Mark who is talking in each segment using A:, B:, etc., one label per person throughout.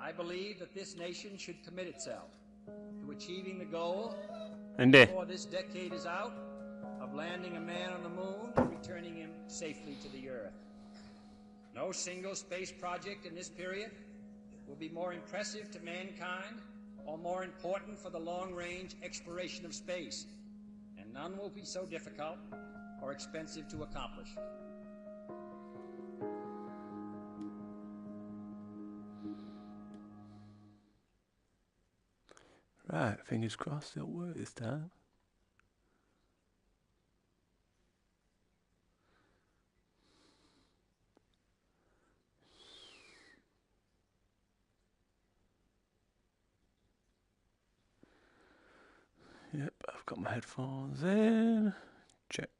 A: I believe that this nation should commit itself to achieving the goal before this decade is out of landing a man on the moon and returning him safely to the Earth. No single space project in this period will be more impressive to mankind or more important for the long-range exploration of space, and none will be so difficult or expensive to accomplish.
B: Right, fingers crossed it'll work this time. Yep, I've got my headphones in. Check.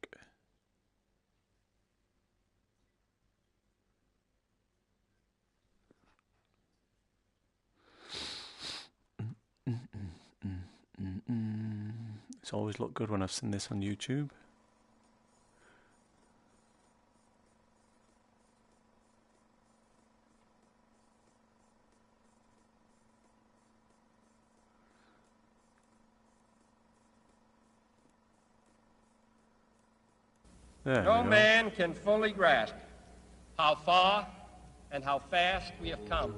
B: It's always looked good when I've seen this on YouTube.
C: No man can fully grasp how far and how fast we have come.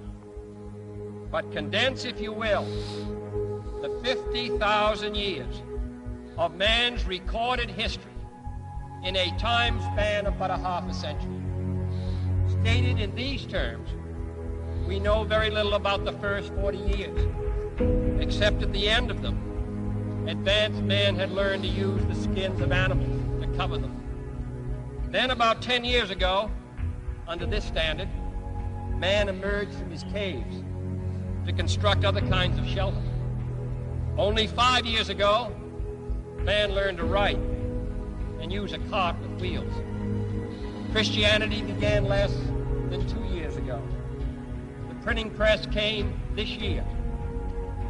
C: But condense, if you will, the 50,000 years of man's recorded history in a time span of but a half a century. Stated in these terms, we know very little about the first 40 years, except at the end of them, advanced man had learned to use the skins of animals to cover them. Then about 10 years ago, under this standard, man emerged from his caves to construct other kinds of shelter. Only 5 years ago, man learned to write and use a cart with wheels. Christianity began less than 2 years ago. The printing press came this year.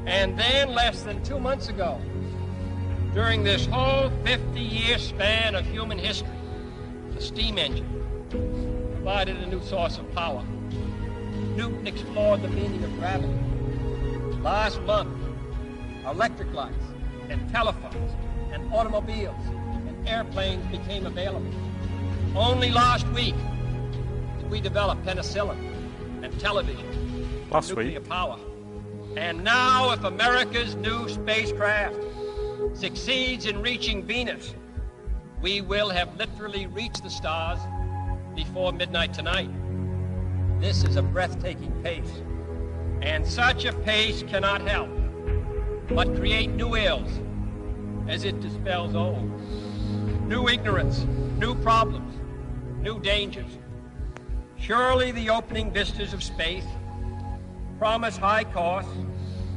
C: And then less than 2 months ago, during this whole 50-year span of human history, the steam engine provided a new source of power. Newton explored the meaning of gravity. Last month, electric lights and telephones and automobiles and airplanes became available. Only last week did we develop penicillin and television, nuclear power. And now, if America's new spacecraft succeeds in reaching Venus, we will have literally reached the stars before midnight tonight. This is a breathtaking pace, and such a pace cannot help but create new ills as it dispels old. New ignorance, new problems, new dangers. Surely the opening vistas of space promise high costs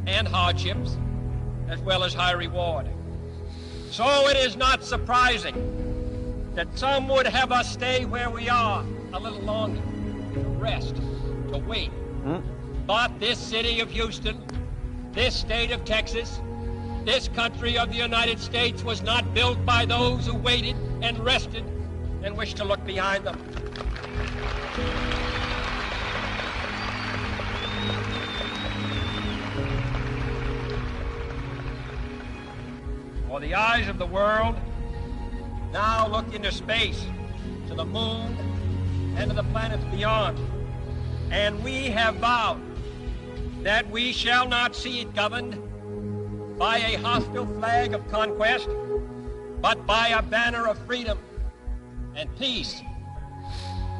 C: and hardships, as well as high reward. So it is not surprising that some would have us stay where we are a little longer, to rest, to wait. But this city of Houston, this state of Texas, this country of the United States was not built by those who waited and rested and wished to look behind them. For the eyes of the world now look into space, to the moon, and to the planets beyond. And we have vowed that we shall not see it governed by a hostile flag of conquest, but by a banner of freedom and peace.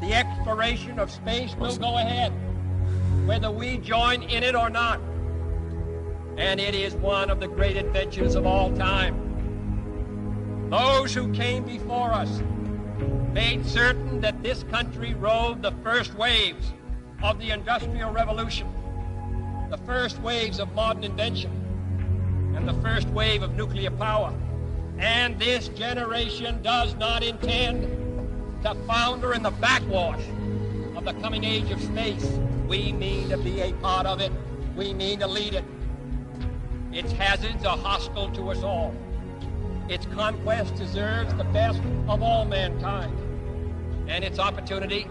C: The exploration of space will go ahead, whether we join in it or not. And it is one of the great adventures of all time. Those who came before us made certain that this country rode the first waves of the Industrial Revolution, the first waves of modern invention, and the first wave of nuclear power. And this generation does not intend to founder in the backwash of the coming age of space. We mean to be a part of it. We mean to lead it. Its hazards are hostile to us all. Its conquest deserves the best of all mankind. And its opportunity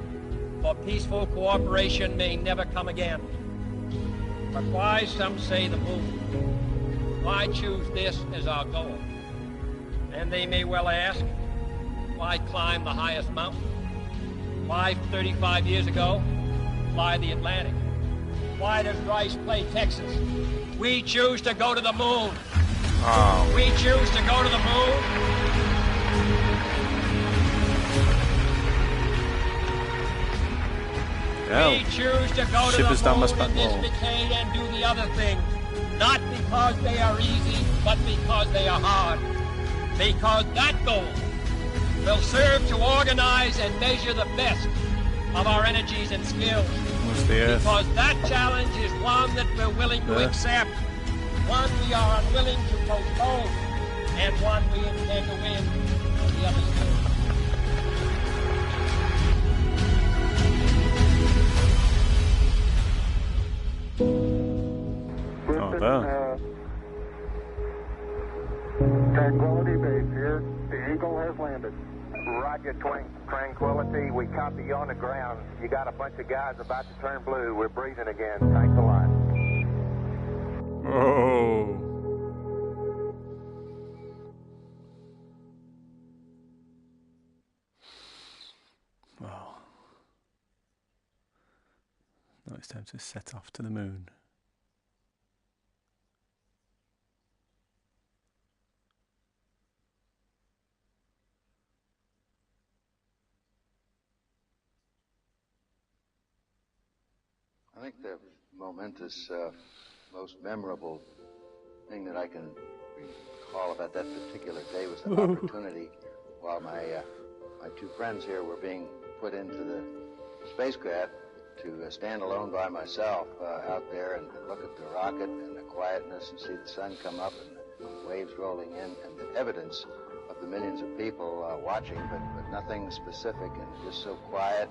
C: for peaceful cooperation may never come again. But why, some say, the moon? Why choose this as our goal? And they may well ask, why climb the highest mountain? Why, 35 years ago, fly the Atlantic? Why does Rice play Texas? We choose to go to the moon.
B: Oh.
C: We choose to go to the moon. We choose to go to the moon in this decade and do the other things. Not because they are easy, but because they are hard. Because that goal will serve to organize and measure the best of our energies and skills. Because that challenge is one that we're willing to accept, one we are unwilling to postpone, and one we intend to win on the other side.
D: Tranquility Base here. The Eagle has landed. Roger, Tranquility. We copy you on the ground. You got a bunch of guys about to turn blue. We're breathing again. Thanks a lot.
B: Oh. Wow. Now it's time to set off to the moon.
E: I think the momentous, most memorable thing that I can recall about that particular day was the opportunity while my two friends here were being put into the spacecraft to stand alone by myself out there and look at the rocket and the quietness and see the sun come up and the waves rolling in and the evidence of the millions of people watching, but nothing specific and just so quiet,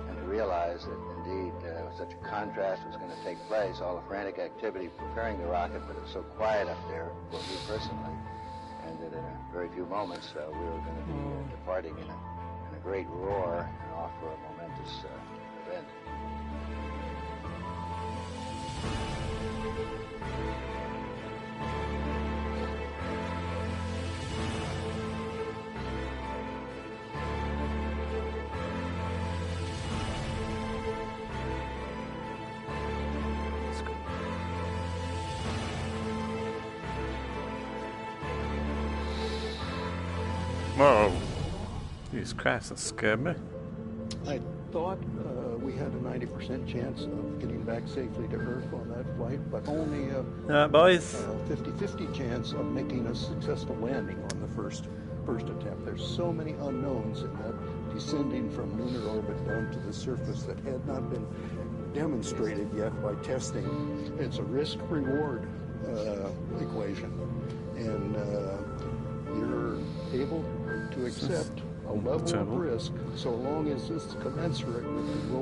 E: and to realize that indeed such a contrast was going to take place, all the frantic activity preparing the rocket, but it was so quiet up there for me personally, and that in a very few moments we were going to be departing in a great roar and off for a momentous event.
B: Whoa. Jesus Christ, that scared me.
F: I thought we had a 90% chance of getting back safely to Earth on that flight, but only a 50-50 chance of making a successful landing on the first attempt. There's so many unknowns in that descending from lunar orbit down to the surface that had not been demonstrated yet by testing. It's a risk-reward equation, and you're able to accept a level of risk so long as it's commensurate with the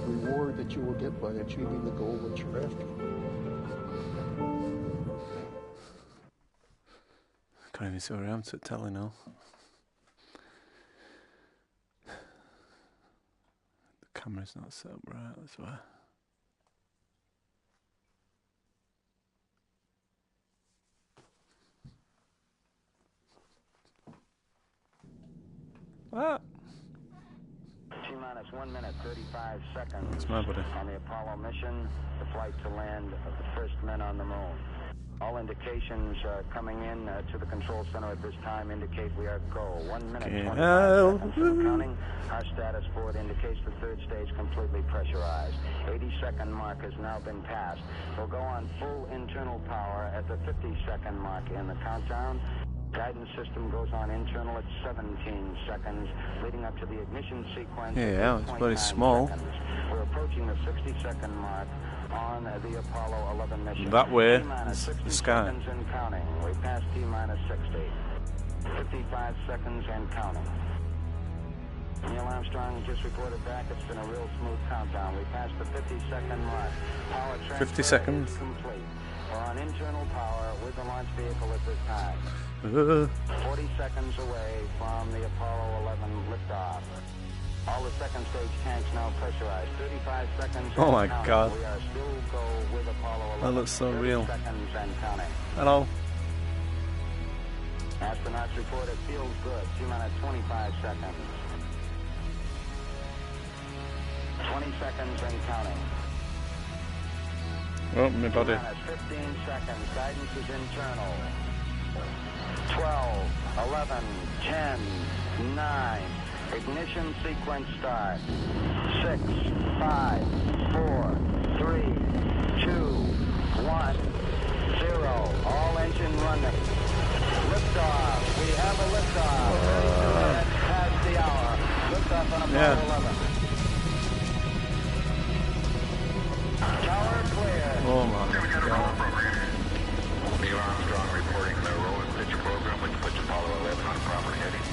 F: reward that you will get by achieving the goal that you're after.
B: Can't even see where I am to telling now. The camera's not set up right, that's why. What?
G: T-minus 1 minute, 35 seconds.
B: That's my buddy.
G: On the Apollo mission, the flight to land of the first men on the moon. All indications coming in to the control center at this time indicate we are go. 1 minute, 25 seconds from counting. Our status board indicates the third stage completely pressurized. 80-second mark has now been passed. We'll go on full internal power at the 50-second mark in the countdown. Guidance system goes on internal at 17 seconds, leading up to the ignition sequence.
B: Yeah, it's very small.
G: Seconds. We're approaching the 60-second mark on the Apollo 11 mission.
B: That way is the sky.
G: Seconds and counting. We passed T-minus 60. 55 seconds and counting. Neil Armstrong just reported back. It's been a real smooth countdown. We passed the 50-second mark. Power
B: 50 seconds.
G: Complete. We're on internal power with the launch vehicle at this time. 40 seconds away from the Apollo 11 liftoff. All the second stage tanks now pressurized. 35 seconds.
B: Oh my God.
G: We are still go with Apollo 11.
B: That looks so real.
G: Seconds and counting.
B: Hello.
G: Astronauts report it feels good. T-minus 25 seconds. 20 seconds and counting.
B: Oh, my body.
G: 15 seconds. Guidance is internal. 12, 11, 10, 9. Ignition sequence start. 6, 5, 4, 3, 2, 1, 0. All engine running. Liftoff. We have a liftoff. 32 minutes past the hour. Liftoff on Apollo 11. Tower clear.
B: Oh my God.
H: Neil Armstrong reporting the roll and pitch program, which puts Apollo 11 on proper heading.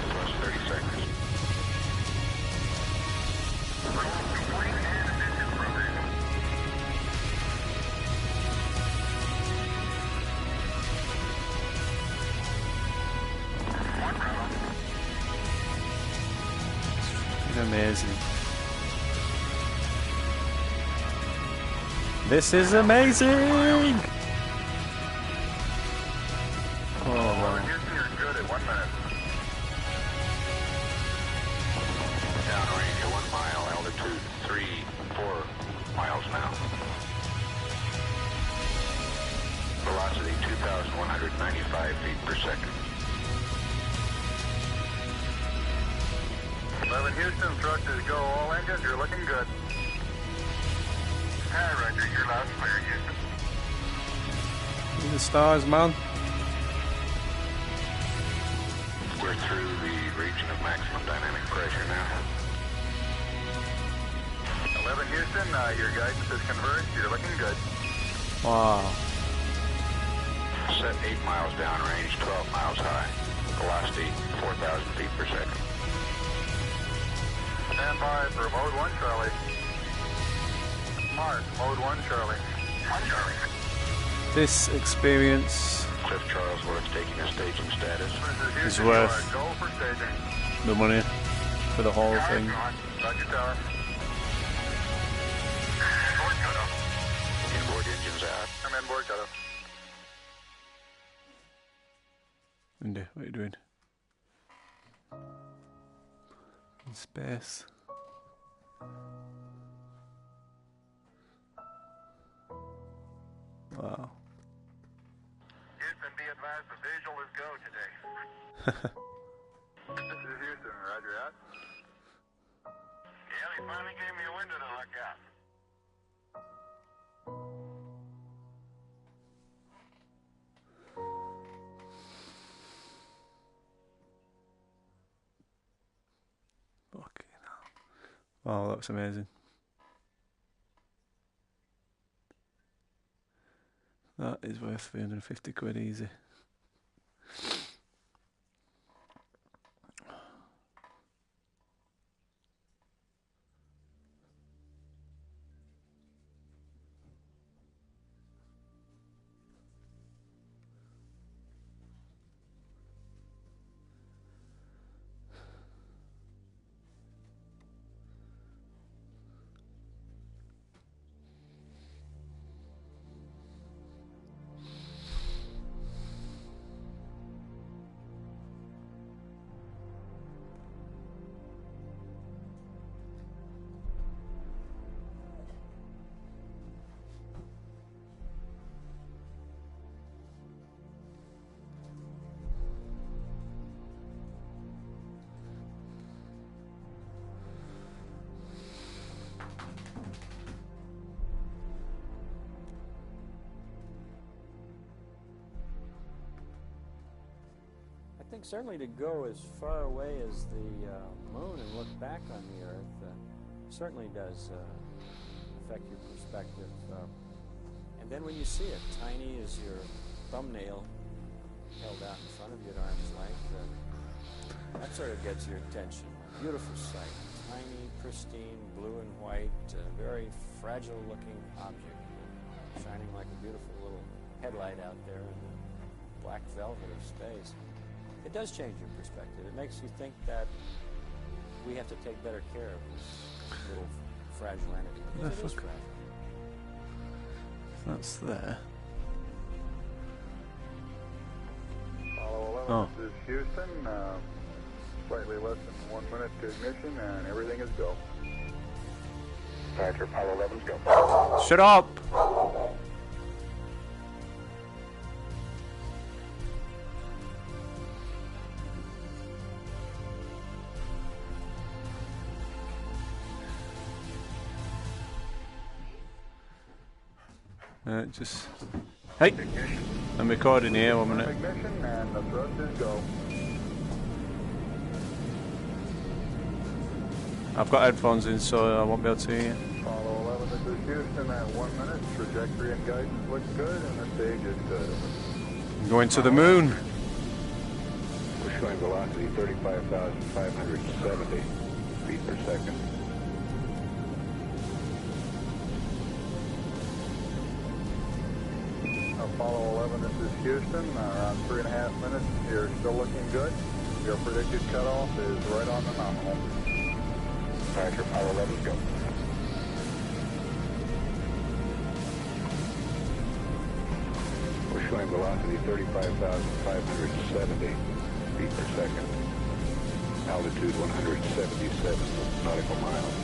H: Plus 30 seconds.
B: Amazing. This is amazing! Oh, wow.
H: You're good at 1 minute. Downrange at 1 mile, altitude 3, 4 miles now. Velocity 2,195 feet per second.
D: 11 Houston, thrusters go. All engines, you're looking good.
H: Hi, Roger. You're loud and clear, Houston.
B: See the stars, man.
H: We're through the region of maximum dynamic pressure now.
D: 11 Houston, your guidance is converged. You're looking good.
B: Wow.
H: Set 8 miles downrange, 12 miles high. Velocity 4,000 feet per second.
D: Stand by for mode 1, Charlie. Mark, mode 1, Charlie.
H: 1 Charlie.
B: This experience
H: Cliff Charlesworth taking a staging status.
B: is worth
D: Go for staging.
B: the money for the whole thing.
D: Roger, Tower.
H: Inboard engines out.
D: Come inboard, cutoff.
B: Indy, what are you doing? In space. Wow.
D: Houston, be advised the visual is go today. This is Houston, roger out. Yeah, they finally gave me a window to look out.
B: Fucking hell. Wow, that looks amazing. That is worth 350 quid easy.
I: I think certainly to go as far away as the moon and look back on the Earth certainly does affect your perspective. And then when you see it, tiny as your thumbnail held out in front of you at arm's length, that sort of gets your attention. Beautiful sight, tiny, pristine, blue and white, very fragile-looking object. shining like a beautiful little headlight out there in the black velvet of space. It does change your perspective. It makes you think that we have to take better care of this little fragile entity. Because it is fragile.
B: That's there.
J: Apollo 11,
B: Oh.
J: This is Houston. Slightly less than 1 minute to ignition, and everything is go.
H: Roger, Apollo 11's go.
B: Shut up! Just... Hey! I'm recording here, 1 minute.
J: Ignition, and the thrust is go.
B: I've got headphones in, so I won't be able to hear you.
J: Apollo 11, this is Houston at 1 minute. Trajectory and guidance look good, and the stage is good.
B: I'm going to the moon.
H: We're showing velocity 35,570 feet per second.
J: Apollo 11, this is Houston. Around 3.5 minutes. You're still looking good. Your predicted cutoff is right on the nominal.
H: Roger, Apollo 11's go. We're showing velocity 35,570 feet per second. Altitude 177 nautical miles.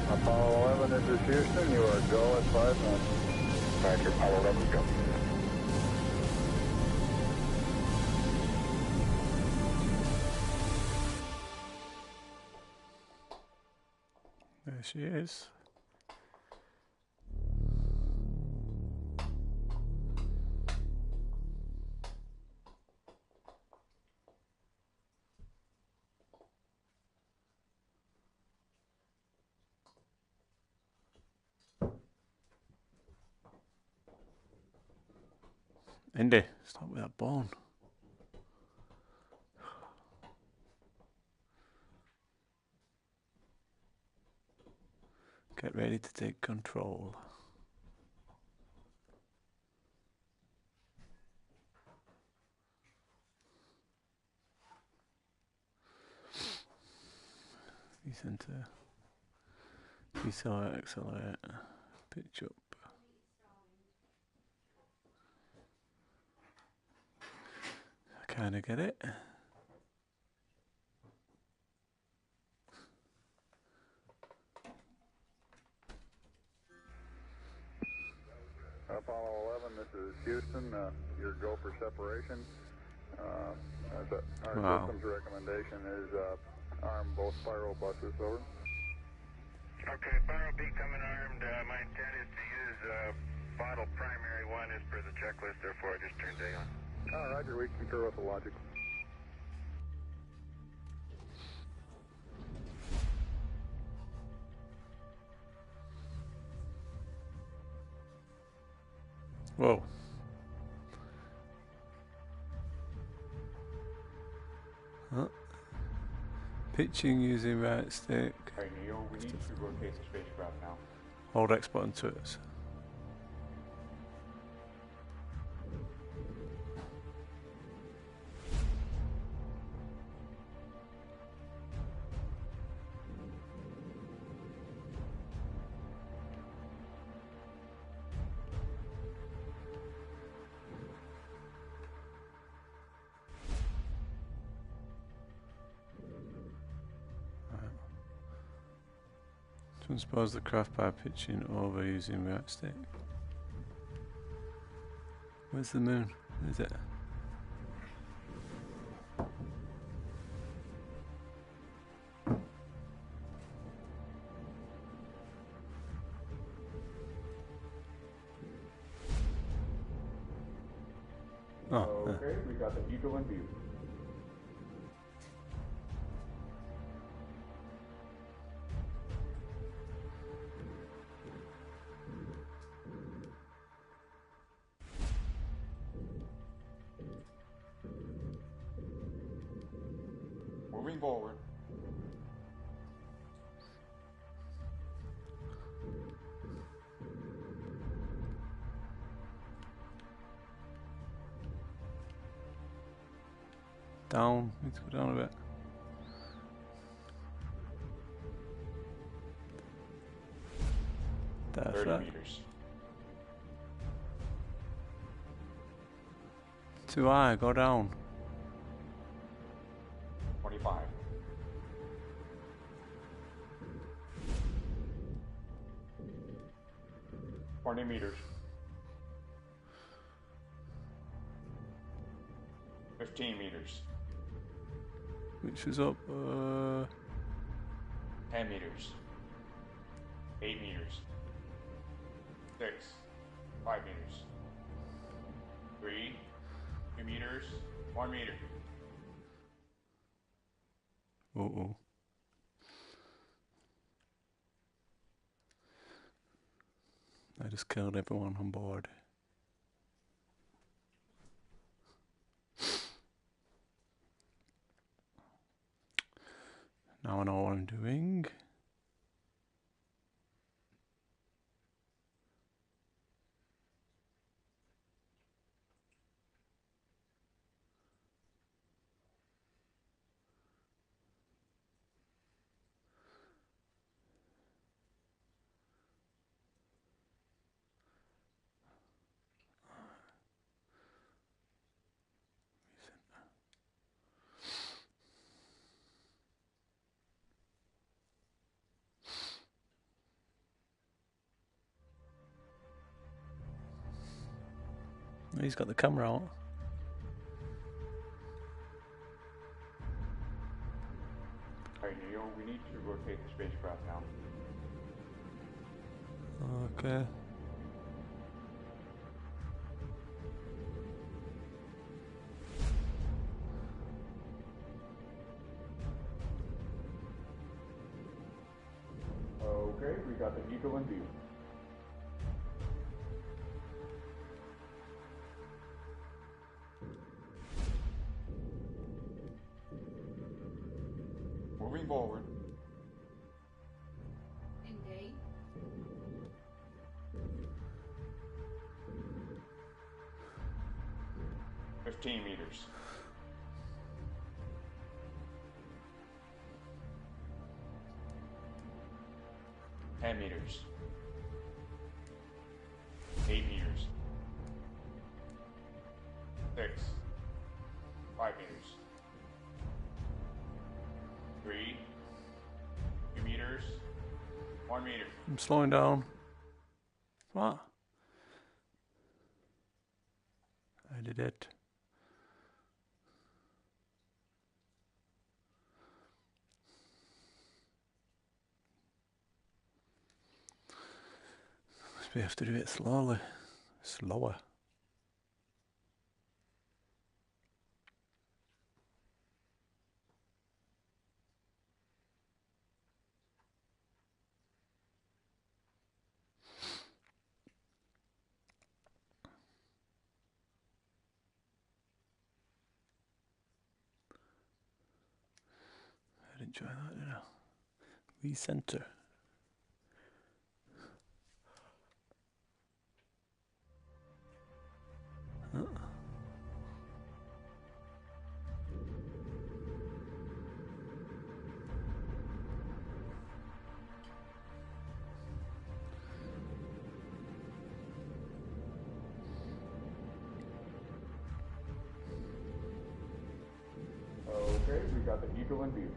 J: Apollo 11, this is Houston. You are go at 5 minutes.
H: Roger, Apollo 11's go.
B: There she is. Indy, stop with that bone. Get ready to take control. Decenter. Decelerate, accelerate, pitch up. I kinda get it.
J: Apollo 11, this is Houston. Your go for separation. Our system's recommendation is arm both spiral buses, over.
H: Okay, spiral B coming armed. My intent is to use bottle primary one as per the checklist, therefore I just turned A on.
J: Roger, we concur with the logic.
B: Whoa. Huh? Pitching using right stick.
K: Hey Neil, we need to rotate the spacecraft now.
B: Hold X button to it. Transpose the craft by pitching over using right stick. Where's the moon? Is it? Oh,
K: okay, we got the Eagle in view. Moving forward.
B: Down. Need to go down a bit. That's
K: 30
B: that.
K: meters.
B: Too high, go down.
K: 25. 20 meters. 15 meters.
B: Which is up,
K: 10 meters. 8 meters. 6. 5 meters. 3. 2 meters. 1 meter.
B: uh-oh. I just killed everyone on board. Now I know what I'm doing. He's got the camera out.
K: Alright, Neil, we need to rotate the spacecraft now.
B: Okay.
K: Okay, we got the Eagle in view. Moving forward.
L: Engage.
K: 15 meters. 10 meters. 8 meters. 6. 5 meters. 3. 2 meters. 1 meter.
B: I'm slowing down. What? I did it. We have to do it slowly. Slower. I'd enjoy that, you know. Recenter.
K: Okay, we got the Eagle in view.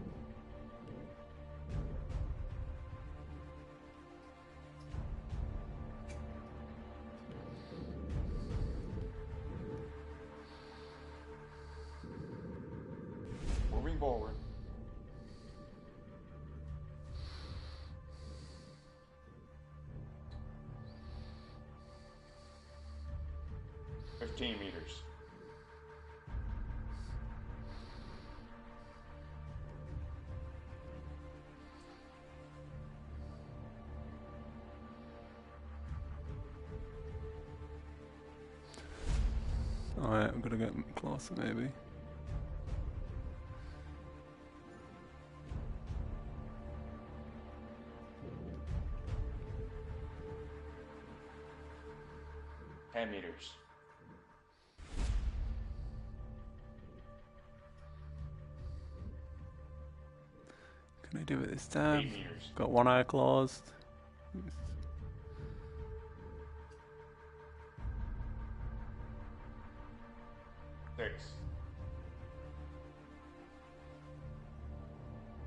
K: Moving forward. $15 meters.
B: 'Alright, I'm gonna get closer maybe.
K: $10 meters.
B: do it this time?
K: 8 meters.
B: Got one eye closed.
K: 6.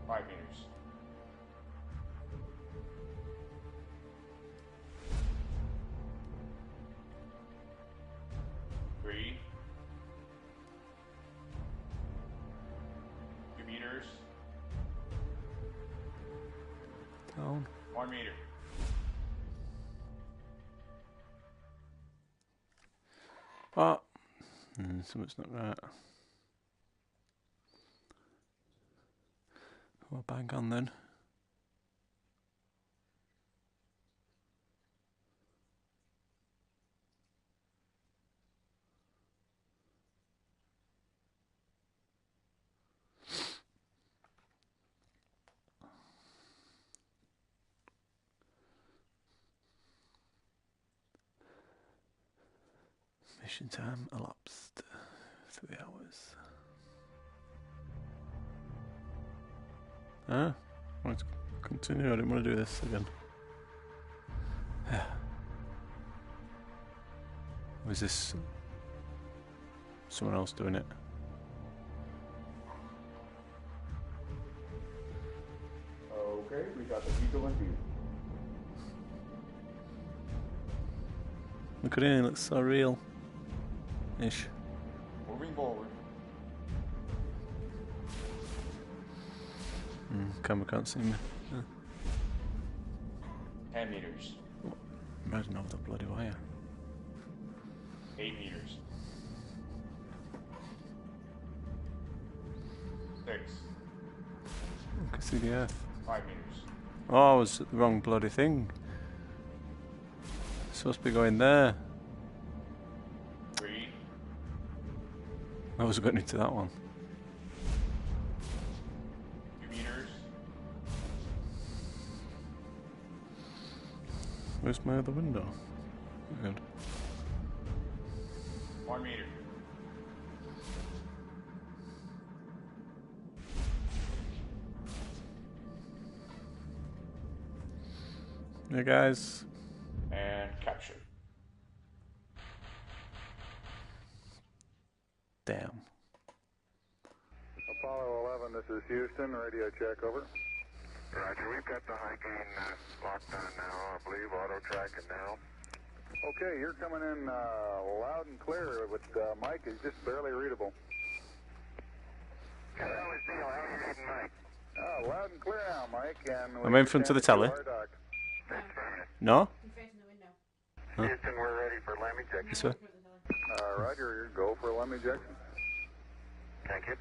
K: 5 meters. 3. 2 meters.
B: Down.
K: 1 meter.
B: Oh. Something's not right. Well, bang on then. Mission time elapsed 3 hours. I want to continue. I didn't want to do this again. Was this someone else doing it?
K: Okay, we got the Eagle in view.
B: Look at him, he looks so real. Ish.
K: Moving forward.
B: Camera can't see me.
K: 10 meters.
B: Imagine over the bloody wire.
K: 8 meters. 6.
B: I can see the earth.
K: 5 meters.
B: Oh, I was at the wrong bloody thing. Supposed to be going there.
K: 3.
B: I was going into that one.
K: 2 meters.
B: Where's my other window? Good.
K: 1 meter.
B: Hey guys.
K: And capture.
B: Damn.
J: Apollo 11, this is Houston. Radio check, over.
H: Roger, we've got the high gain locked on now, I believe. Auto tracking now.
J: Okay, you're coming in loud and clear, but Mike is just barely readable.
H: How is Neil? How are you reading Mike?
J: Loud and clear now, Mike. And
B: I'm in front of the telly. No? Huh?
H: Houston, we're ready for LEM ejection.
B: This way?
J: Roger, go for LEM ejection.
H: Thank you.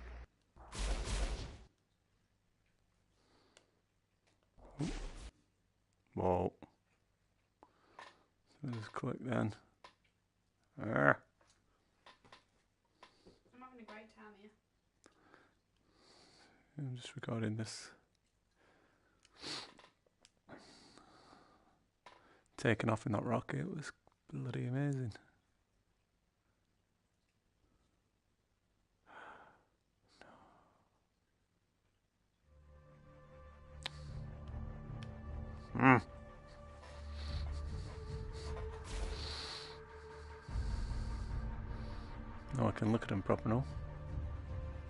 B: Whoa. So just click then.
L: I'm having a great time here.
B: I'm just recording this. Taking off in that rocket was bloody amazing. No, I can look at him proper now.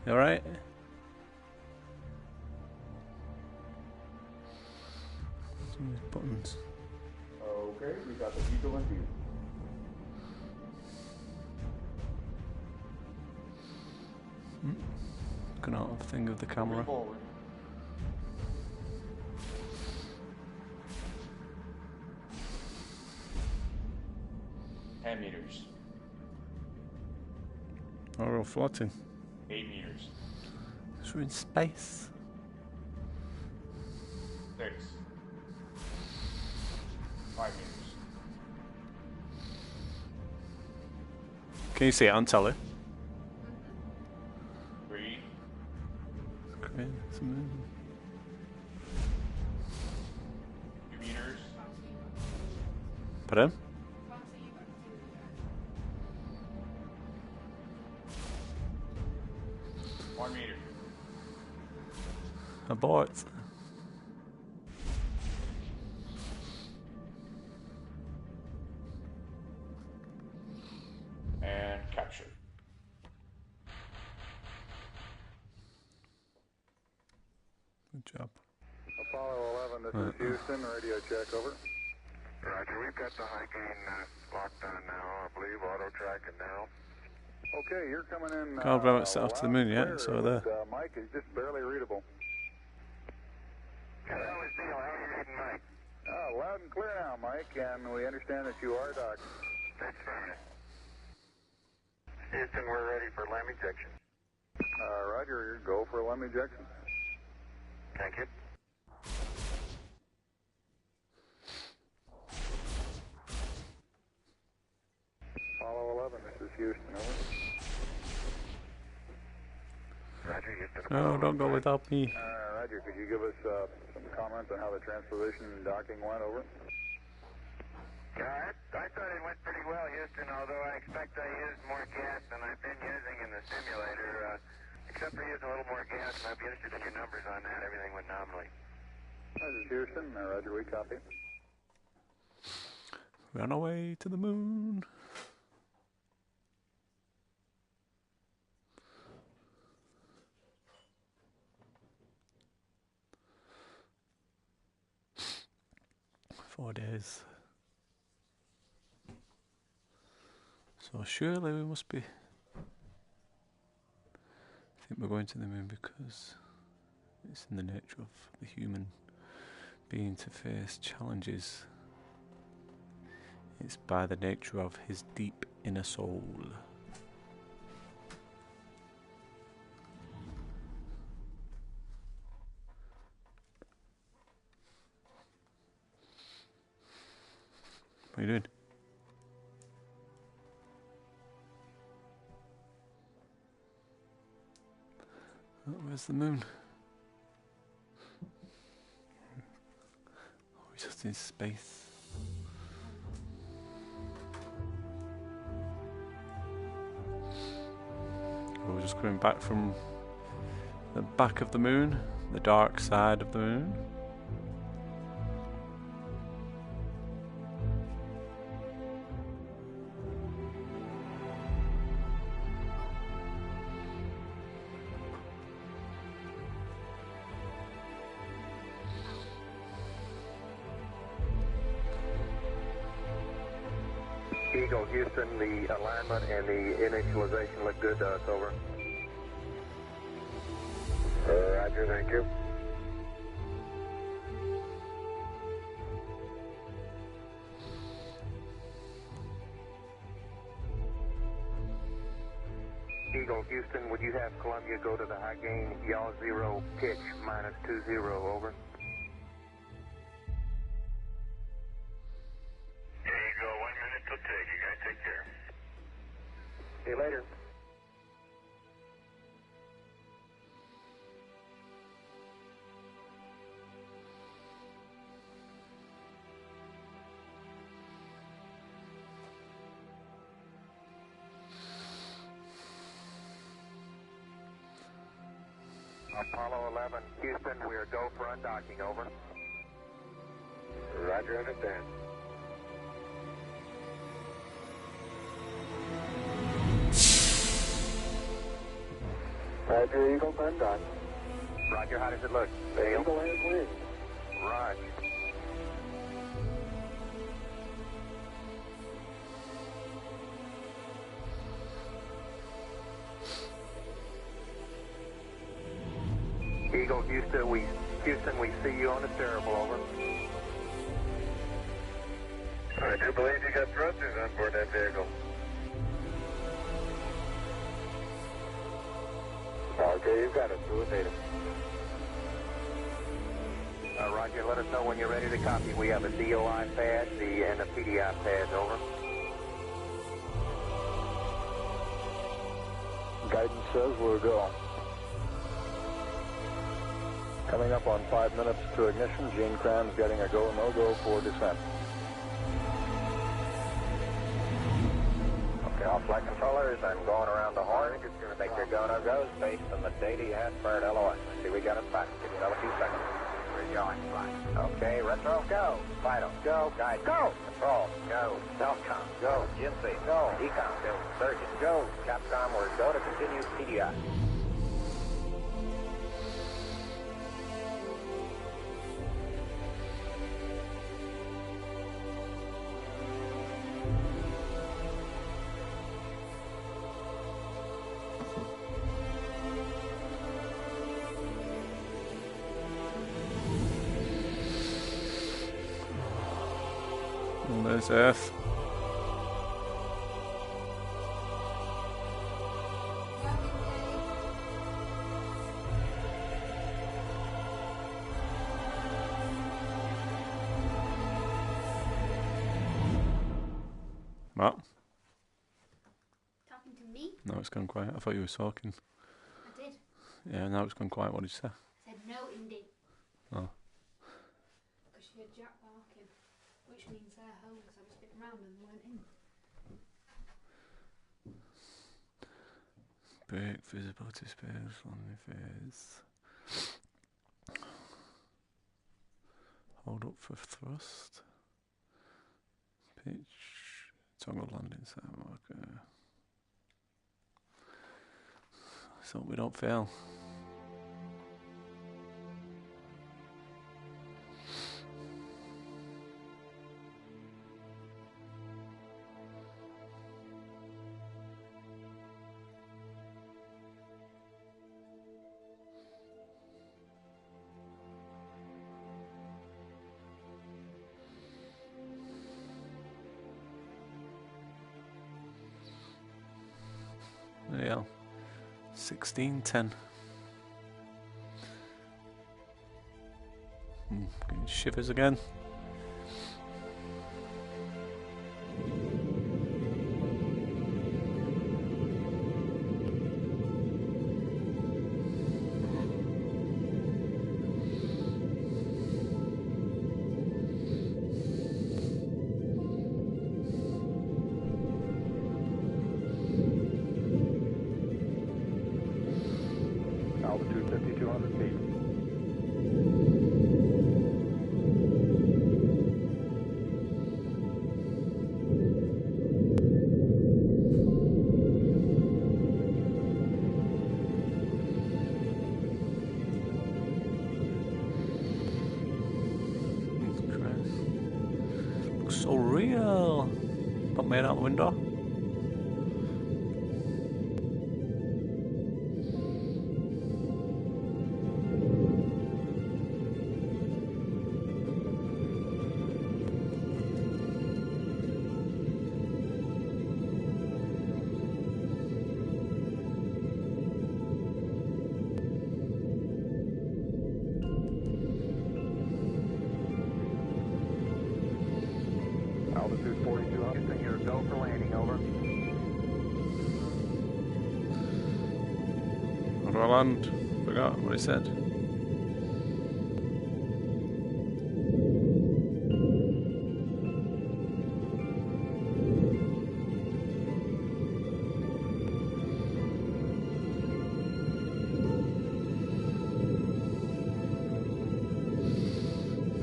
B: You alright? Some of these buttons.
K: Okay, we got the Eagle in view.
B: Looking out of the thing of the camera.
K: Forward. Meters.
B: Oh, we're all floating.
K: 8 meters.
B: So we're in space.
K: 6. 5 meters.
B: Can you see it on telly?
K: 3.
B: Great, it's amazing.
K: 2 meters.
B: Pardon?
K: 1 meter.
B: Abort.
J: is Houston, radio check, over.
H: Roger, we've got the high gain locked on now, I believe, auto tracking now.
J: Okay, you're coming in.
B: Can't blow itself to the moon yet, so there.
J: Mike is just barely readable.
H: How is Neil? How are you reading Mike?
J: Loud and clear now, Mike, and we understand that you are docked.
H: That's fine. Houston, we're ready for LEM ejection.
J: Roger, go for LEM ejection.
H: Thank you.
J: Apollo 11, this is Houston, over.
H: Roger, Houston.
B: No, don't go without me.
J: Roger, could you give us some comments on how the transposition and docking went, over?
H: Yeah, I thought it went pretty well, Houston, although I expect I used more gas than I've been using in the simulator. Except for using a little more gas, and I'd be interested in your numbers on that. Everything went nominally.
J: This is Houston. Roger, we copy.
B: Run away to the moon. Four days. So surely we must be. I think we're going to the moon because it's in the nature of the human being to face challenges. It's by the nature of his deep inner soul. What are you doing? Oh, where's the moon? Oh, he's just in space. We're just coming back from the back of the moon, the dark side of the moon.
D: Eagle, Houston, the alignment and the initialization look good to us, over.
H: Roger, thank you.
D: Eagle, Houston, would you have Columbia go to the high gain, yaw 0, pitch, -20, over? See you later. Apollo 11, Houston, we are go for undocking, over.
H: Roger, understand.
J: Roger, Eagle, undock.
D: Roger, how does it look?
J: The Eagle has wings.
D: Roger. Eagle, Houston, we see you on the steerable, over.
H: I do believe you got thrusters on board that vehicle.
D: Okay, you've got it. Do it, data. Roger, let us know when you're ready to copy. We have a DOI pad and a PDI pad, over.
J: Guidance says we're go. Coming up on 5 minutes to ignition. Gene Kranz getting a go, no-go for descent.
G: Okay, all flight controllers, I'm going around the horn. Make your go, no-goes based on the data you had for an LOI. See, we got it back. Give me another few seconds. We're going, fine. Okay, retro, go. Vital, go. Guide, go. Control, go. Self-com, go. GNC, go. Ecom, go. Surgeon, go. Capcom, we're go to continue PDI.
B: And there's Earth. What?
L: Talking to me?
B: No, it's gone quiet. I thought you were talking.
L: I did.
B: Yeah, now it's gone quiet. What did you say?
L: I said no, Indy.
B: Oh.
L: Because you heard Jack barking, which means they're home because I was spitting round and went in.
B: Brake, visibility space, landing phase. Hold up for thrust. Pitch. Toggle landing set marker. So we don't fail. There you go. 16:10. Getting shivers again.
J: Altitude 5,200 feet.
B: Looks so real. Put my head out the window.
J: Altitude 4,200. Houston, you're go for landing, over.
B: How do I land? Forgot what he said.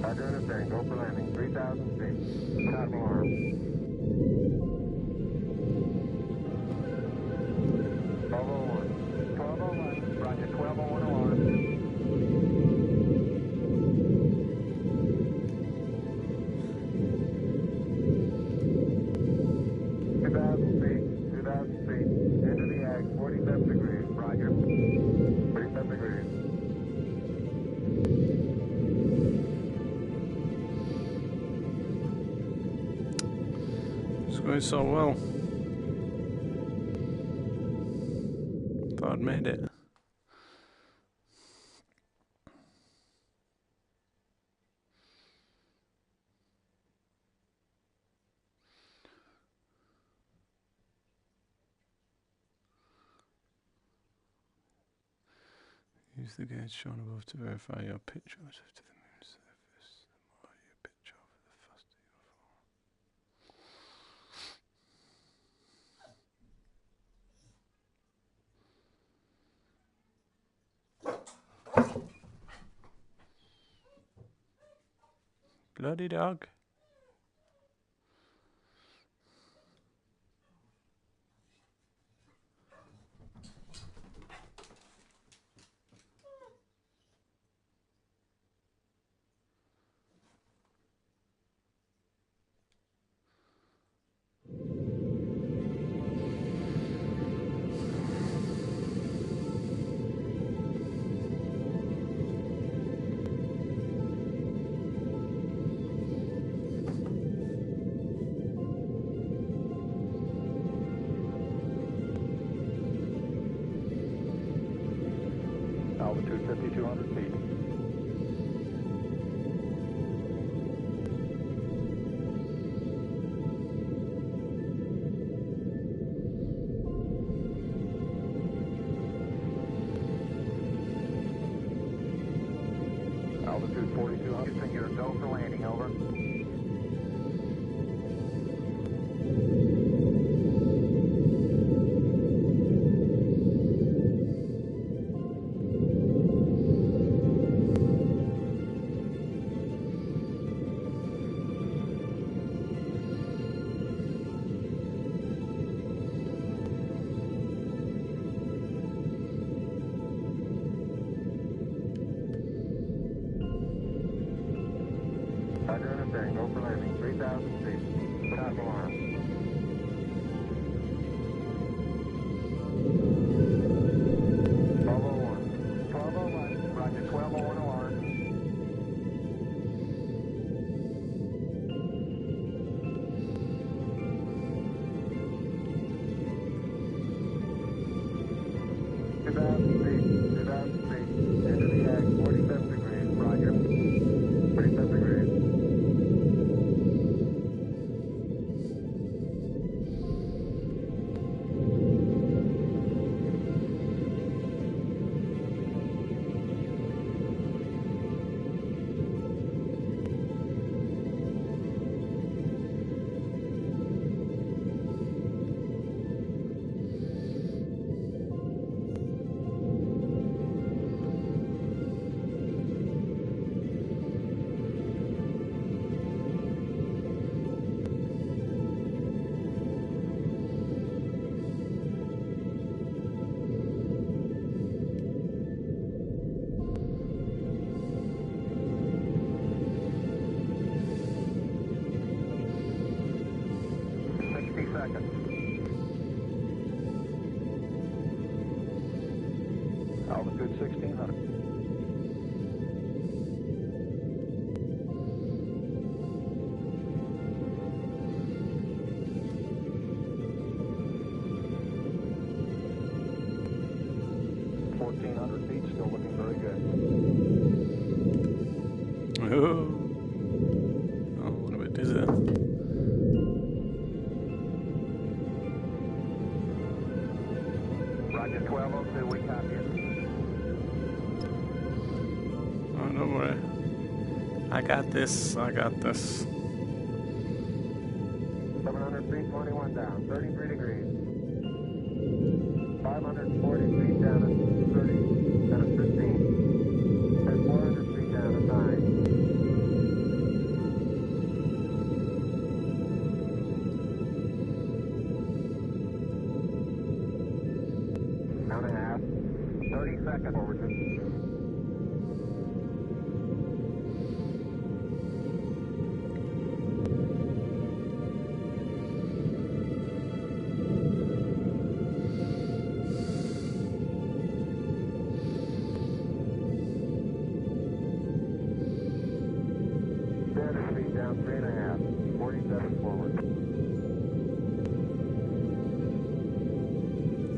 J: Roger, understand. Go for landing. 3,000 feet. Top alarm. 1201. 1201. Roger, 1201 alarm. 2,000 feet. 2,000 feet. Into the ag. 47 degrees. Roger. 47 degrees.
B: It's going so well. Thought I'd made it. Use the gauge shown above to verify your pitch relative to the moon's surface. The more you pitch over, the faster you'll fall. Bloody dog.
J: 5,200 feet. Altitude 4,200.
D: Houston, you're go for landing, over. Roger, understand. Go for landing. 3,000 feet. Stop alarm. Roger, 1201 alarm. Into the ag, 47 degrees. Roger. 47 degrees. Altitude 1,600. Feet, still looking very good.
B: Oh, what do we do there?
D: Roger, 1202, we copy it.
B: Oh, don't worry. I got this.
D: 700 feet, 21 down, 33 degrees. 540 feet down at 30, down at 15. And 400 feet down at 9. Down a half. 30 seconds forward. Down 3.5, 47 forward.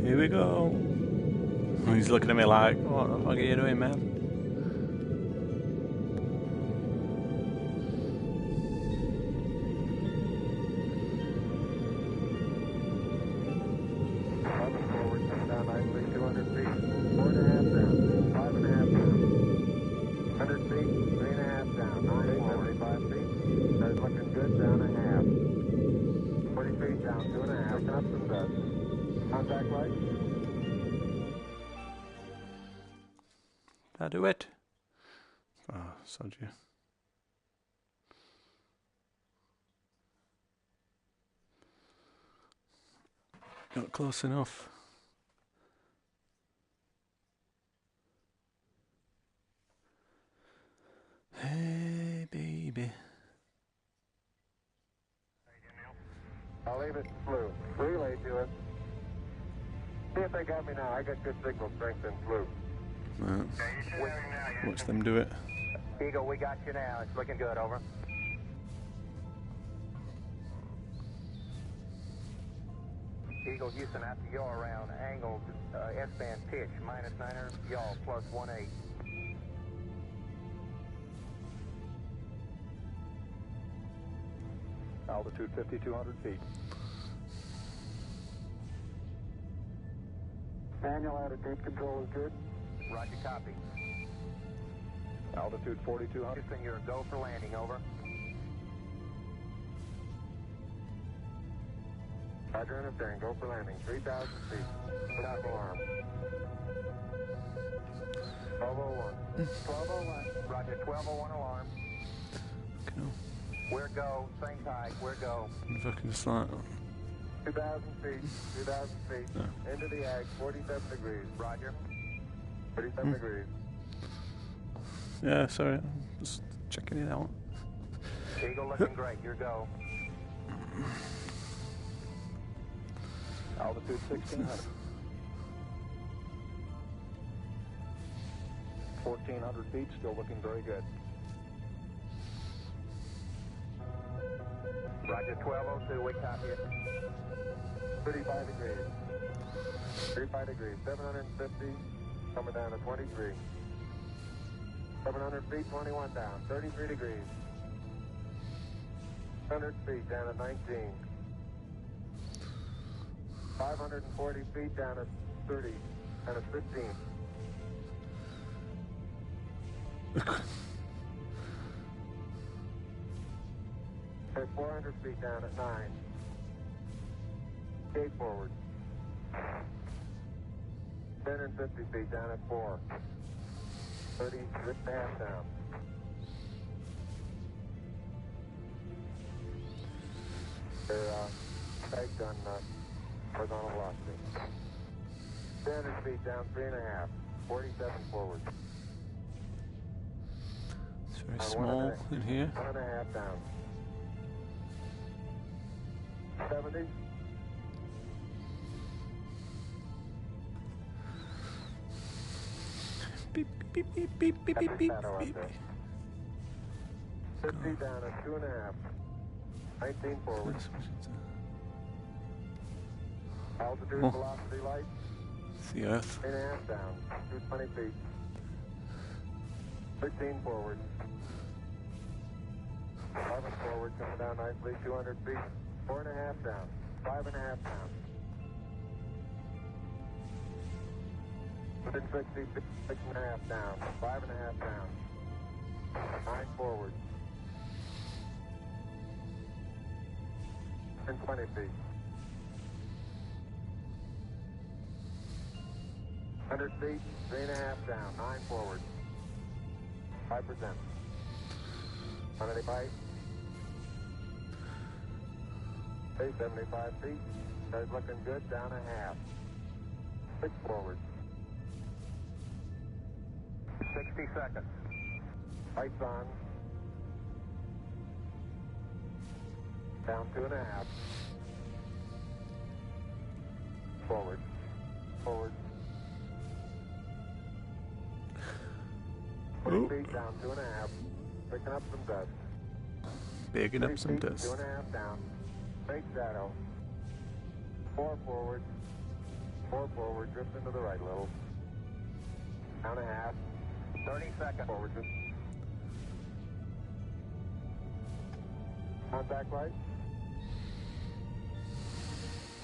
B: Here we go. Oh, he's looking at me like, what the fuck are you doing, man?
D: Forward, down nicely, 200 feet, 4.5 down, 5.5 down, 100 feet, 3.5 down, 975 feet. That's looking good, down a half. 40 feet down, 2.5. Picking up some dust. Contact light.
B: Did I do it? Oh, sod you. Not close enough. Hey, baby.
D: I'll leave it flu. Relay to us. See if they got me now. I got good signal strength and flu.
B: Right. Watch them do it.
D: Eagle, we got you now. It's looking good, over. Eagle, Houston, after yaw around, angled S-band pitch, -900, yaw, +18.
J: Altitude 5,200 feet.
D: Manual attitude control is good.
G: Roger, copy.
J: Altitude 4,200.
G: Houston, you're a go for landing, over.
D: Roger, understand. Go for landing. 3,000 feet. Without alarm. 1201.
G: 1201. Roger, 1201 alarm. Where go? Same type. Where go?
B: If I can just like
D: 2,000 feet. 2,000 feet.
B: No.
D: Into the ag. 47 degrees.
G: Roger.
D: 37 degrees.
B: Yeah, sorry, I'm just checking it out.
G: Eagle looking great. Your go.
J: Altitude 1,600. 1,400 feet, still looking very good.
G: Roger, 1202, we copy it.
D: 35 degrees. 35 degrees. 750, coming down to 23. 700 feet, 21 down. 33 degrees. 100 feet, down to 19. 540 feet, down to 30. Down to 15. At 400 feet, down at 9. Gate forward. 10 and 50 feet, down at 4. 30, zip and a half down. They're pegged on horizontal velocity. 300 feet down, 3.5. 47 forward.
B: It's very small in here.
D: 1.5 down. 70.
B: Beep, beep, beep, beep, beep, beep, beep, beep.
D: 50 down at 2.5. 19 forward. Altitude, velocity, light.
B: It's the Earth.
D: 3.5 down. 220 feet. 13 forward. 11 forward, coming down nicely. 200 feet. 4.5 down. 5.5 down. Within 60 feet, 6.5 down. 5.5 down. 9 forward. And 20 feet. 100 feet, 3.5 down. 9 forward. 5%. 185. 75 feet. That's looking good. Down a half. 6 forward.
G: 60 seconds.
D: Lights on. Down 2.5. Forward. Forward. 40 feet down 2.5. Picking up some dust.
B: Picking up some dust.
D: 2.5 down. Straight shadow. 4 forward. 4 forward. Drift into the right a little. Down a half.
G: 30 seconds.
D: Forward. Contact light.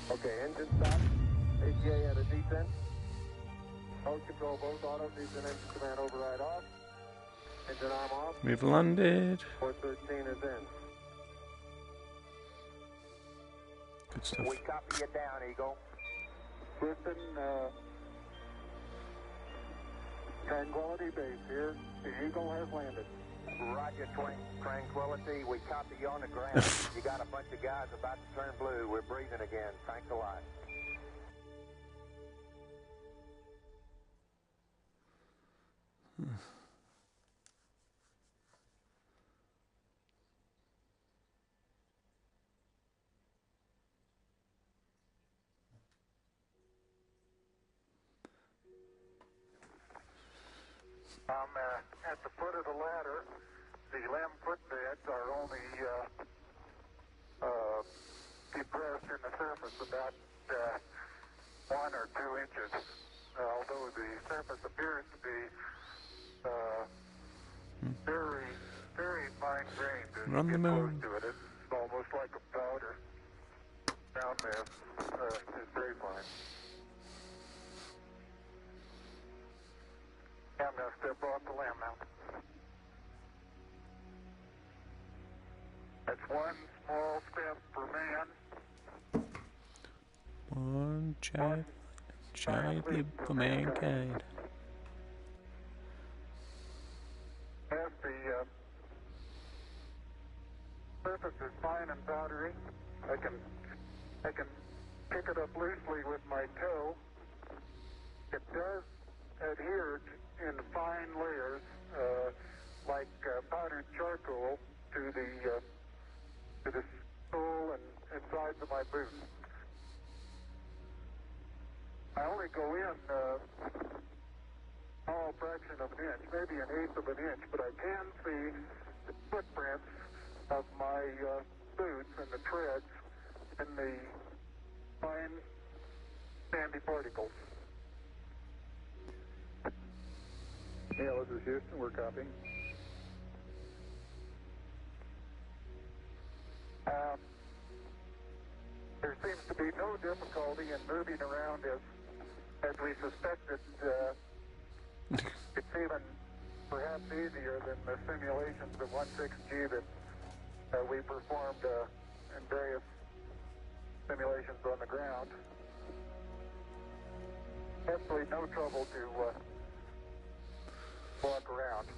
D: Okay, engine stop. ATA at a descent. Mode control both auto, descent engine command override off. Engine arm off.
B: We've landed.
D: 413 is in.
B: Good stuff.
G: We copy you down, Eagle.
D: Houston, Tranquility Base here. The Eagle has landed.
G: Roger, Tranquility. We copy you on the ground. You got a bunch of guys about to turn blue. We're breathing again. Thanks a lot.
D: I'm at the foot of the ladder. The limb footbeds are only depressed in the surface about 1 or 2 inches. Although the surface appears to be very, very fine-grained.
B: Run the moon.
D: Close to it. It's almost like a
J: is very fine. I'm going to step off the lamb now. That's one small step for man.
B: One giant leap for mankind.
J: As the surface is fine and powdery, I can pick it up loosely with my toe. It does adhere in fine layers, like powdered charcoal, to the sole and sides of my boot. I only go in a small fraction of an inch, maybe an eighth of an inch, but I can see the footprints of my boots and the treads in the fine sandy particles.
D: Yeah, this is Houston. We're copying.
J: There seems to be no difficulty in moving around as we suspected. It's even perhaps easier than the simulations of 16G that we performed in various simulations on the ground. Absolutely no trouble to walk around.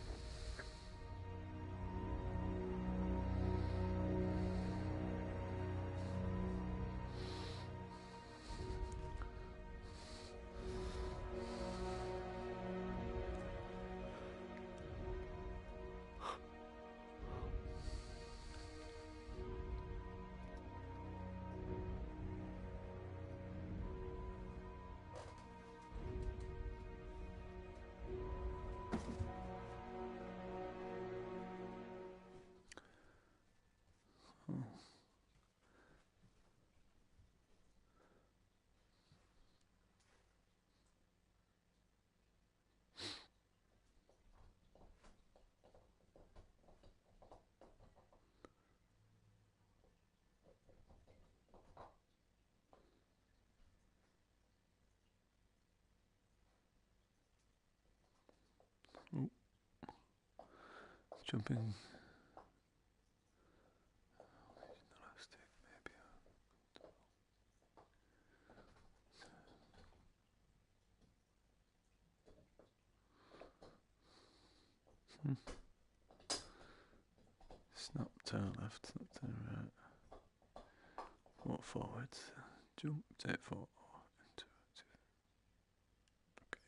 B: Jumping. Snap, turn left, snap, turn right. Walk forwards. Jump, take forward.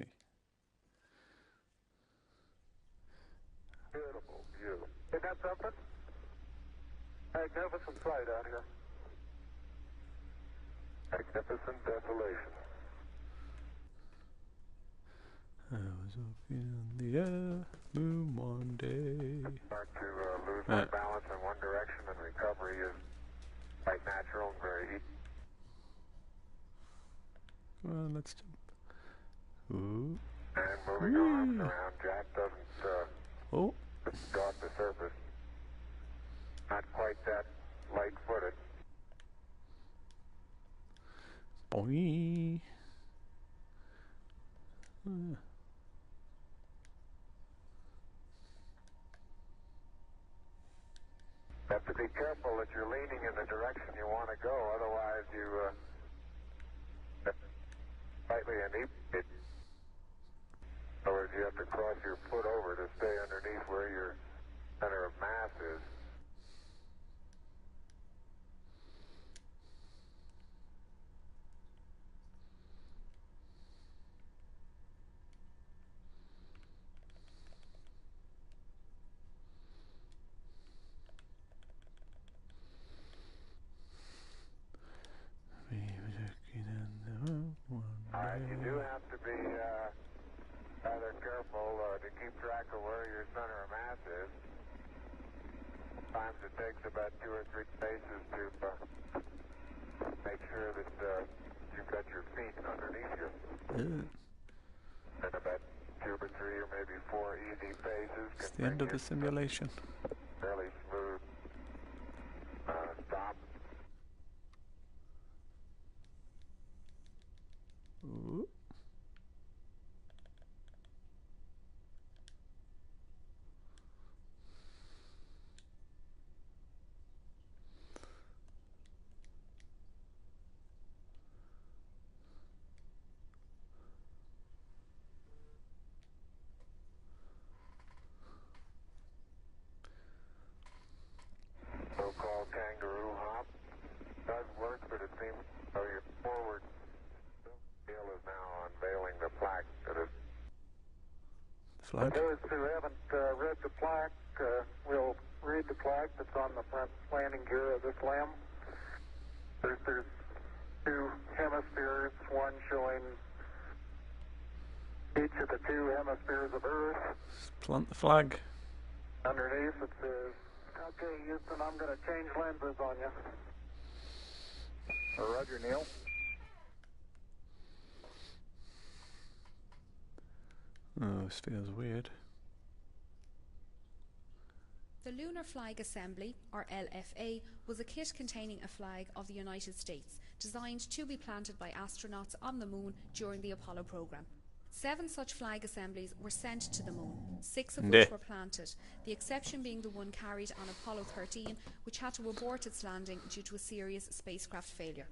B: Okay.
J: Beautiful view. Isn't that something? Magnificent sight out here. Magnificent desolation.
B: I was up in the air, moon one day.
J: Start to lose my balance in one direction, and recovery is quite natural and very easy.
B: Well, let's jump. Ooh.
J: And moving arms around, Jack doesn't go off the surface. Not quite that light-footed.
B: Boing.
J: Have to be careful that you're leaning in the direction you want to go, otherwise you slightly inebriated. In other words, you have to cross your foot over to stay underneath where your center of mass is. Alright, you do have to be rather careful to keep track of where your center of mass is. Sometimes it takes about 2 or 3 paces to make sure that you've got your feet underneath you. And about 2 or 3 or maybe 4 easy paces.
B: It's the end of the simulation.
J: Fairly smooth stop. Those who haven't read the plaque will read the plaque that's on the front landing gear of this LEM. There's two hemispheres, one showing each of the two hemispheres of Earth.
B: Just plant the flag.
J: Underneath it says, "Okay, Houston, I'm going to change lenses on you."
D: Roger, Neil.
B: Oh, this feels weird.
M: The Lunar Flag Assembly, or LFA, was a kit containing a flag of the United States, designed to be planted by astronauts on the Moon during the Apollo program. 7 such flag assemblies were sent to the Moon, 6 of which were planted, the exception being the one carried on Apollo 13, which had to abort its landing due to a serious spacecraft failure.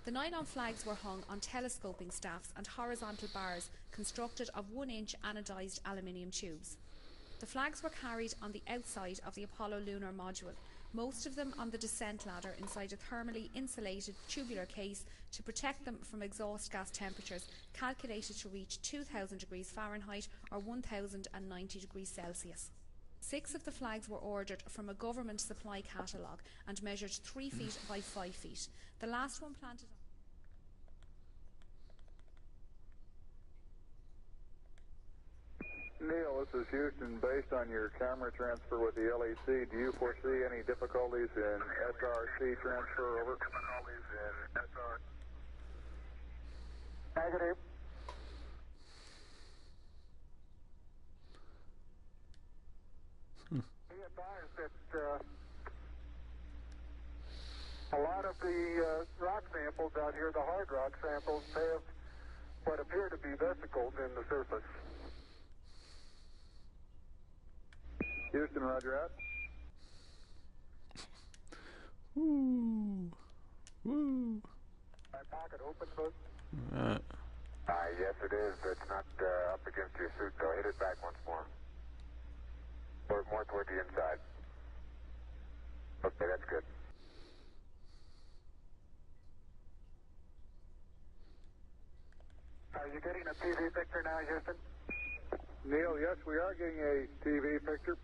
M: The nylon flags were hung on telescoping staffs and horizontal bars constructed of 1-inch anodized aluminium tubes. The flags were carried on the outside of the Apollo lunar module, most of them on the descent ladder inside a thermally insulated tubular case to protect them from exhaust gas temperatures calculated to reach 2000 degrees Fahrenheit or 1090 degrees Celsius. 6 of the flags were ordered from a government supply catalogue and measured 3 feet by 5 feet. The last one planted
D: Neil, this is Houston. Based on your camera transfer with the LEC, do you foresee any difficulties in SRC transfer over?
J: Negative. Be advised that a lot of the rock samples out here, the hard rock samples, have what appear to be vesicles in the surface.
D: Houston, roger out.
B: Woo. Woo.
J: My pocket open, folks?
D: Yes, it is. It's not up against your suit, though. Hit it back once more. Or more toward the inside. Okay, that's good.
J: Are you getting a TV picture now, Houston?
D: Neil, yes, we are getting a TV picture.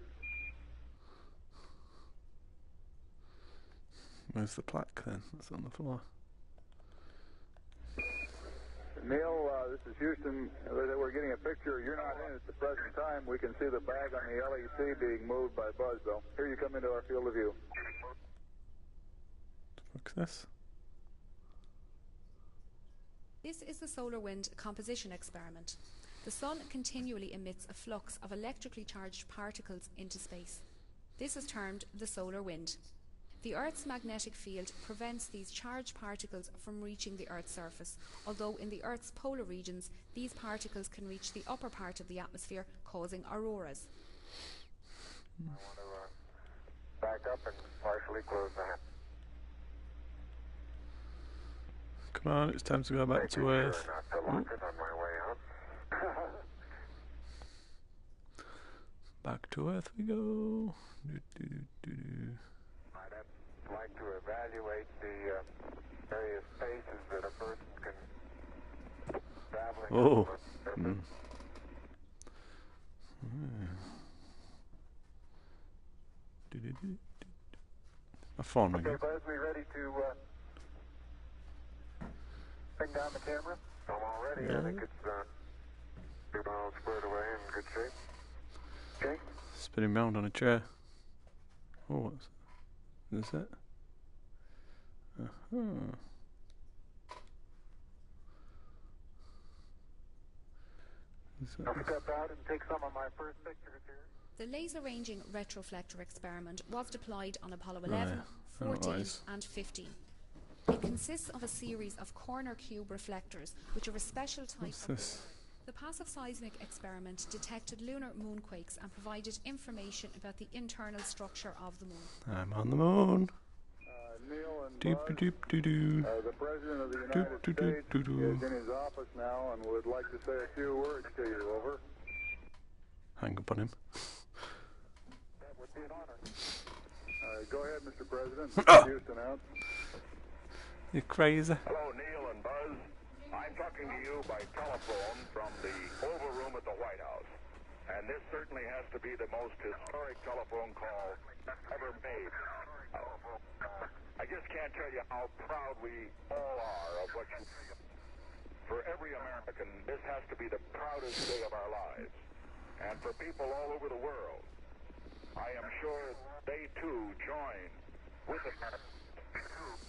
B: Where's the plaque then? That's on the floor.
D: Neil, this is Houston. We're getting a picture. You're not in at the present time. We can see the bag on the LEC being moved by Buzz, though. Here you come into our field of view.
B: What's this?
M: This is the solar wind composition experiment. The Sun continually emits a flux of electrically charged particles into space. This is termed the solar wind. The Earth's magnetic field prevents these charged particles from reaching the Earth's surface, although in the Earth's polar regions, these particles can reach the upper part of the atmosphere, causing auroras.
D: I want to back up and partially close that.
B: Come on, it's time to go back to Earth.
D: Sure not to lock it on my way out.
B: Back to Earth we go.
D: I'd like to evaluate the various spaces that a person can travel.
B: Oh. My phone ringing.
J: Okay, Buzz, we ready to bring down the camera?
D: I'm all ready.
B: Yeah.
D: I think it's 2 miles squared away in good shape. Okay.
B: Spinning round on a chair. Oh, what's that?
J: I'll step out and take some of my first pictures here.
M: The laser ranging retroflector experiment was deployed on Apollo 11, 14 and 15. It consists of a series of corner cube reflectors, which are a special type of laser. The passive seismic experiment detected lunar moonquakes and provided information about the internal structure of the moon.
B: I'm on the moon.
D: Neil and
B: Doop
D: Buzz,
B: doop doo doo.
D: the President of the United States is in his office now and would like to say a few words to you. Over.
B: Hang up on him.
J: That would be an honor.
D: Go ahead, Mr. President. Houston out.
B: You're crazy.
N: Hello, Neil and Buzz. I'm talking to you by telephone from the Oval Room at the White House.
J: And this certainly has to be the most historic telephone call ever made. I just can't tell you how proud we all are of what you... For every American, this has to be the proudest day of our lives. And for people all over the world, I am sure they too join with us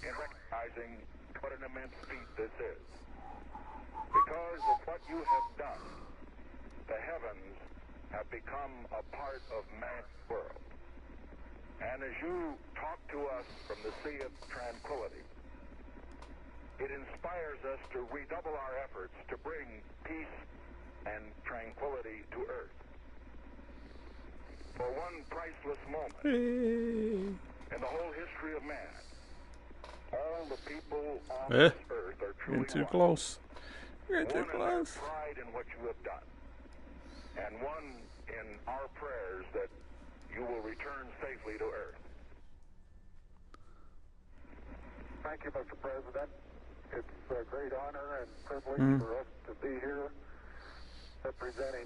J: in recognizing what an immense feat this is. Because of what you have done, the heavens have become a part of man's world. And as you talk to us from the Sea of Tranquility, it inspires us to redouble our efforts to bring peace and tranquility to Earth. For one priceless moment in the whole history of man, all the people on this Earth are truly
B: too
J: one.
B: close.
J: One
B: Too
J: in their
B: close.
J: pride in what you have done, and one in our prayers that you will return safely to Earth.
D: Thank you, Mr. President. It's a great honor and privilege for us to be here representing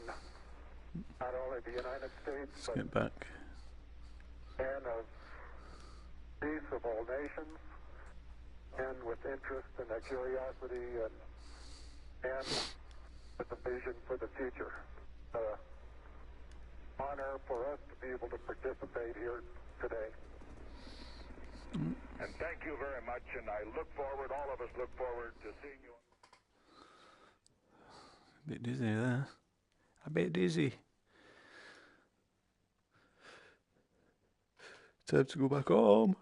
D: not only the United States,
B: Let's
D: but
B: get back.
D: men of peace of all nations, and with interest and a curiosity and with a vision for the future. Honor for us to be able to participate here today.
J: And thank you very much, and I look forward, all of us look forward to seeing you.
B: A bit dizzy there. A bit dizzy. Time to go back home.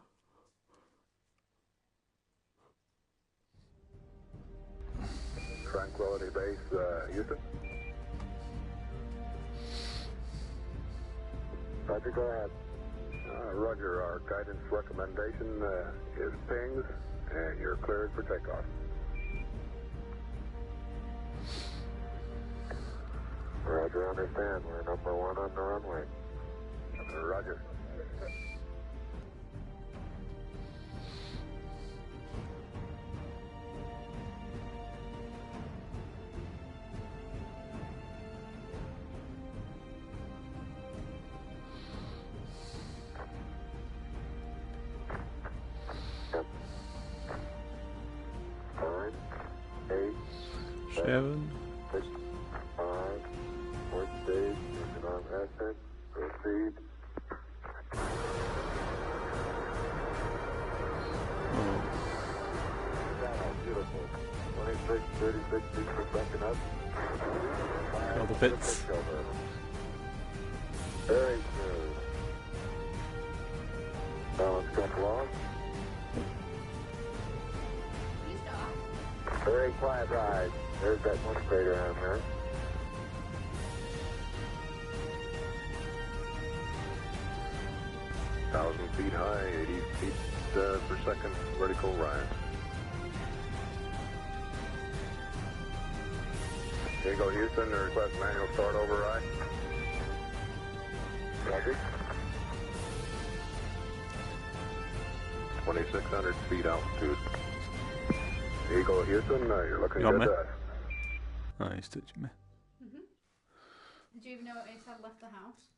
D: Tranquility Base, Houston. Roger, go ahead. Roger, our guidance recommendation is pings, and you're cleared for takeoff. Roger, understand. We're number one on the runway. Roger.
B: Seven.
D: 6, 5, fourth stage, engine on ascent, proceed. Beautiful. 26, 36 feet per second up.
B: All the bits.
D: Very smooth. Balance come along. Very quiet ride. There's that one crater on there. Thousand feet high, 80 feet per second vertical rise. Diego Houston, request manual start override. Roger. 2,600 feet altitude. Eagle Houston, you're looking good to us.
B: Oh, he's touching me.
L: Did you even notice I'd left the house?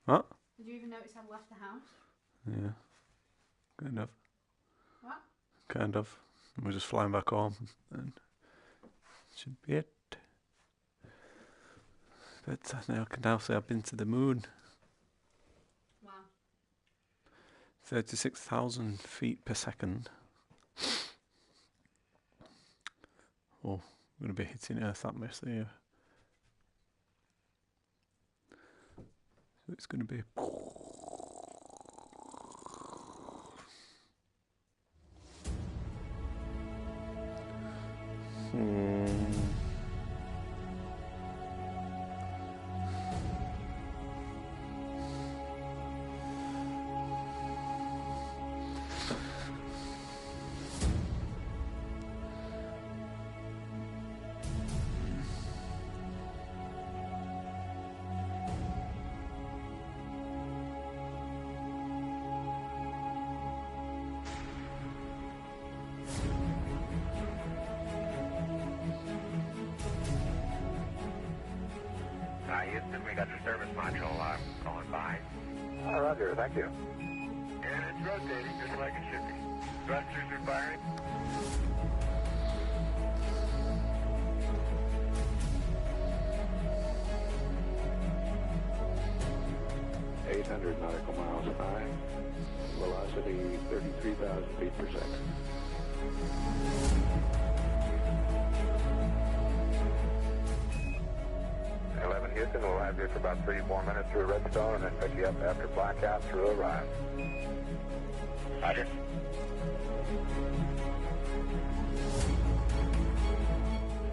B: What?
L: Did you even notice I'd left the house?
B: Yeah. Kind of.
L: What?
B: Kind of. We're just flying back home, and should be it. But now I can now say I've been to the moon.
L: Wow.
B: 36,000 feet per second. Oh, we're going to be hitting Earth's atmosphere. So it's going to be...
H: Houston, we got the service module going by.
J: Roger, thank you.
H: And it's rotating just like it should be. Thrusters are firing.
J: nautical miles high, velocity 33,000 feet per second. Houston, we'll have you for about 3-4 minutes through Redstone and then pick you up after blackout through Orion. Roger.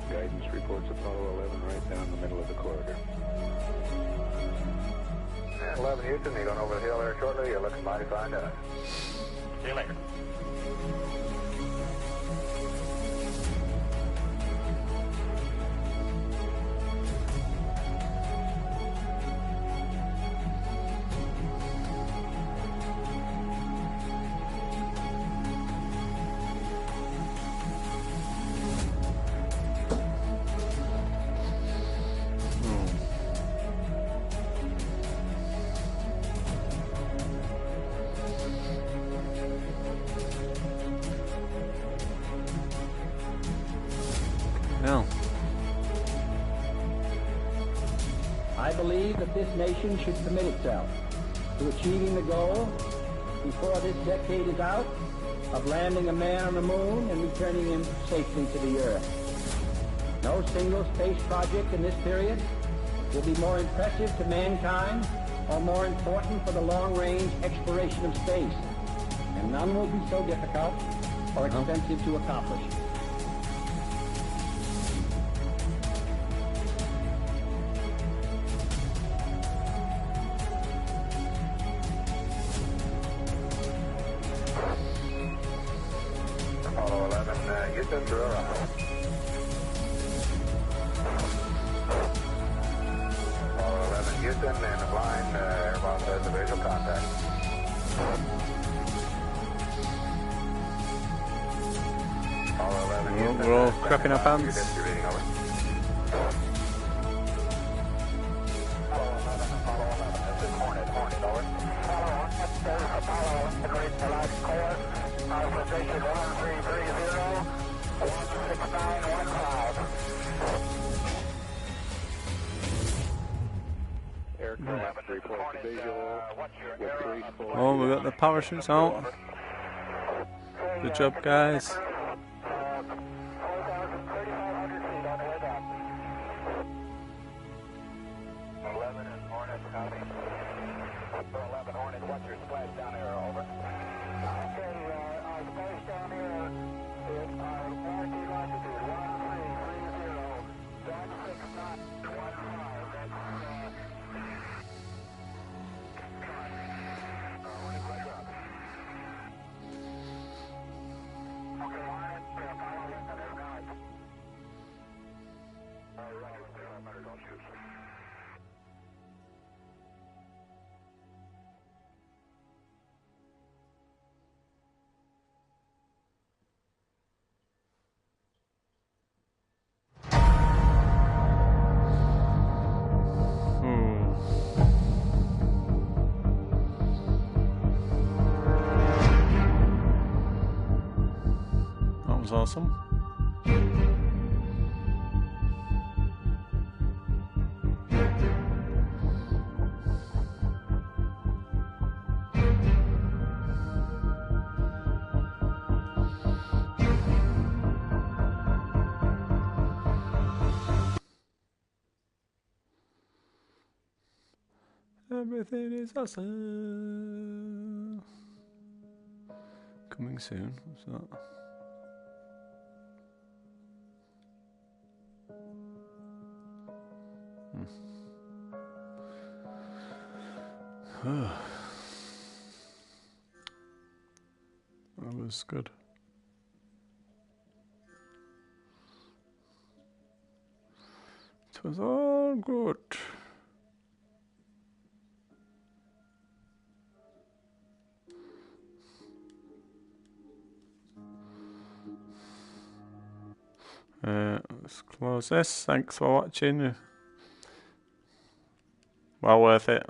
J: Guidance reports Apollo 11 right down the middle of the corridor. 11 Houston, you're going over the hill there shortly. You're looking mighty fine to us.
H: See you later.
A: I believe that this nation should commit itself to achieving the goal, before this decade is out, of landing a man on the moon and returning him safely to the Earth. No single space project in this period will be more impressive to mankind or more important for the long-range exploration of space, and none will be so difficult or expensive to accomplish.
J: Apollo 11, Houston, through Orion. Apollo 11, Houston, and the blind air boss has a visual contact. Apollo 11, Houston,
B: we're all clapping our hands.
J: Position 1330, 16915. Aircraft report visual with 3
B: Oh, we got the parachutes out. Good job, guys. That was awesome. Everything is awesome. Coming soon. What's that? That was good. It was all good. Let's close this. Thanks for watching. Well worth it.